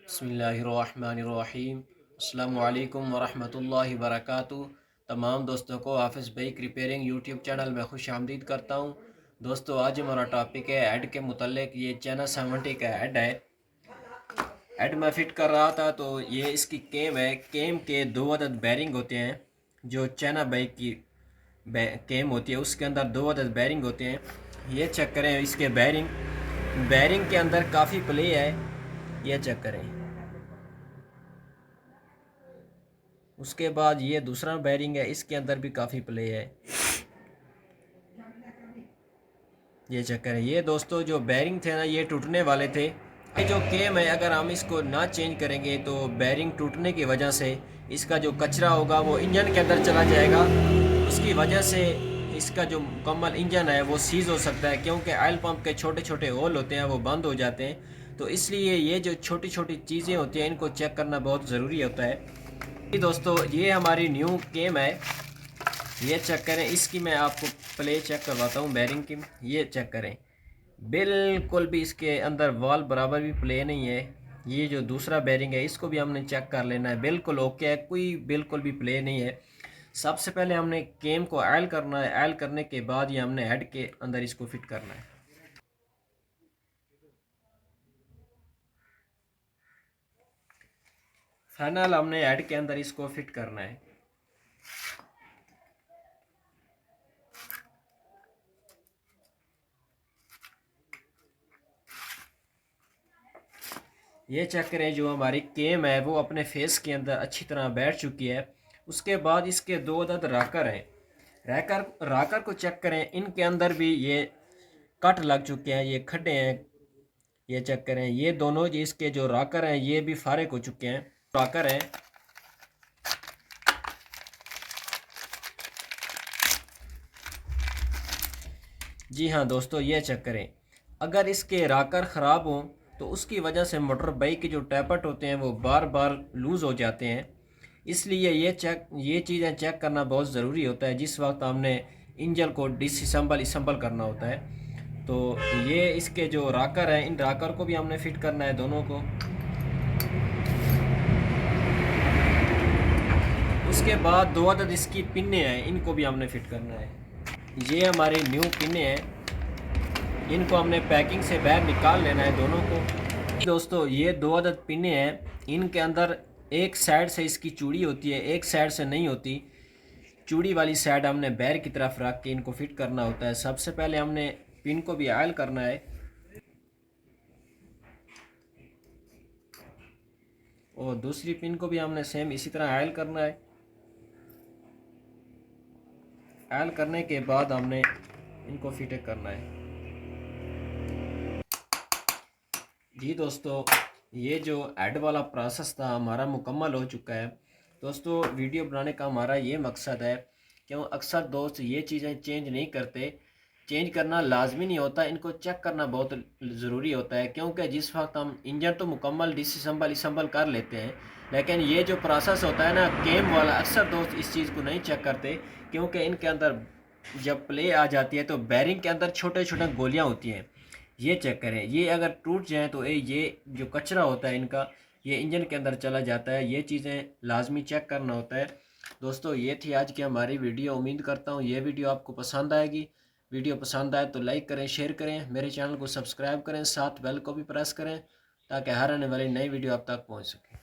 बिस्मिल्लाहिर्रहमानिर्रहीम। अस्सलामु अलैकुम वरहमतुल्लाहि वबरकातुहू। तमाम दोस्तों को हाफिज़ भाई रिपेयरिंग यूट्यूब चैनल में खुश आमदीद करता हूँ। दोस्तों आज हमारा टॉपिक है हेड के मुतल्लिक। ये चैना 70 का हेड है। हेड में फिट कर रहा था तो ये इसकी केम है। केम के दो अदद बैरिंग होते हैं। जो चैना बाइक की केम होती है उसके अंदर दो अदद बैरिंग होते हैं। ये चेक करें इसके बैरिंग बैरिंग के अंदर काफ़ी प्ले है। ये चेक करें। उसके बाद ये दूसरा बैरिंग है, इसके अंदर भी काफ़ी प्ले है। ये चेक करें। ये दोस्तों जो बैरिंग थे ना ये टूटने वाले थे। ये जो केम है अगर हम इसको ना चेंज करेंगे तो बैरिंग टूटने की वजह से इसका जो कचरा होगा वो इंजन के अंदर चला जाएगा। उसकी वजह से इसका जो मुकम्मल इंजन है वो सीज हो सकता है, क्योंकि ऑयल पंप के छोटे छोटे होल होते हैं वो बंद हो जाते हैं। तो इसलिए ये जो छोटी छोटी चीज़ें होती हैं इनको चेक करना बहुत ज़रूरी होता है। दोस्तों ये हमारी न्यू केम है। ये चेक करें। इसकी मैं आपको प्ले चेक करवाता हूँ बैरिंग की। ये चेक करें, बिल्कुल भी इसके अंदर वॉल बराबर भी प्ले नहीं है। ये जो दूसरा बैरिंग है इसको भी हमने चेक कर लेना है। बिल्कुल ओके है, कोई बिल्कुल भी प्ले नहीं है। सबसे पहले हमने केम को ऑयल करना है। ऑयल करने के बाद ये हमने हेड के अंदर इसको फिट करना है। फाइनल हमने हेड के अंदर इसको फिट करना है। ये चेक करें, जो हमारी केम है वो अपने फेस के अंदर अच्छी तरह बैठ चुकी है। उसके बाद इसके दो अदद राकर हैं। राकर को चेक करें, इनके अंदर भी ये कट लग चुके हैं, ये खड्डे हैं। ये चेक करें, ये दोनों इसके जो राकर हैं ये भी फारिग हो चुके हैं। राकर हैं। जी हाँ दोस्तों, ये चेक करें, अगर इसके राकर ख़राब हों तो उसकी वजह से मोटर बाइक के जो टैपट होते हैं वो बार बार लूज़ हो जाते हैं। इसलिए ये चीज़ें चेक करना बहुत ज़रूरी होता है जिस वक्त हमने इंजन को डिसअसेंबल करना होता है। तो ये इसके जो राकर हैं इन राकर को भी हमने फिट करना है, दोनों को। उसके बाद दो अदद इसकी पिन्ने हैं, इनको भी हमने फिट करना है। ये हमारे न्यू पिन्ने हैं, इनको हमने पैकिंग से बाहर निकाल लेना है दोनों को। दोस्तों ये दो अदद पिन्ने हैं, इनके अंदर एक साइड से इसकी चूड़ी होती है, एक साइड से नहीं होती। चूड़ी वाली साइड हमने बैर की तरफ रख के इनको फिट करना होता है। सबसे पहले हमने पिन को भी ऑयल करना है और दूसरी पिन को भी हमने सेम इसी तरह ऑयल करना है। ऑयल करने के बाद हमने इनको फिट करना है। जी दोस्तों, ये जो हेड वाला प्रोसेस था हमारा मुकम्मल हो चुका है। दोस्तों वीडियो बनाने का हमारा ये मकसद है, क्यों अक्सर दोस्त ये चीज़ें चेंज नहीं करते। चेंज करना लाजमी नहीं होता, इनको चेक करना बहुत ज़रूरी होता है। क्योंकि जिस वक्त हम इंजन तो मुकम्मल डिसअसेंबल कर लेते हैं, लेकिन ये जो प्रोसेस होता है ना केम वाला, अक्सर दोस्त इस चीज़ को नहीं चेक करते। क्योंकि इनके अंदर जब प्ले आ जाती है तो बैरिंग के अंदर छोटे छोटे गोलियाँ होती हैं। ये चेक करें, ये अगर टूट जाए तो ये जो कचरा होता है इनका ये इंजन के अंदर चला जाता है। ये चीज़ें लाजमी चेक करना होता है। दोस्तों ये थी आज की हमारी वीडियो। उम्मीद करता हूँ ये वीडियो आपको पसंद आएगी। वीडियो पसंद आए तो लाइक करें, शेयर करें, मेरे चैनल को सब्सक्राइब करें, साथ बेल को भी प्रेस करें ताकि हर आने वाली नई वीडियो आप तक पहुँच सके।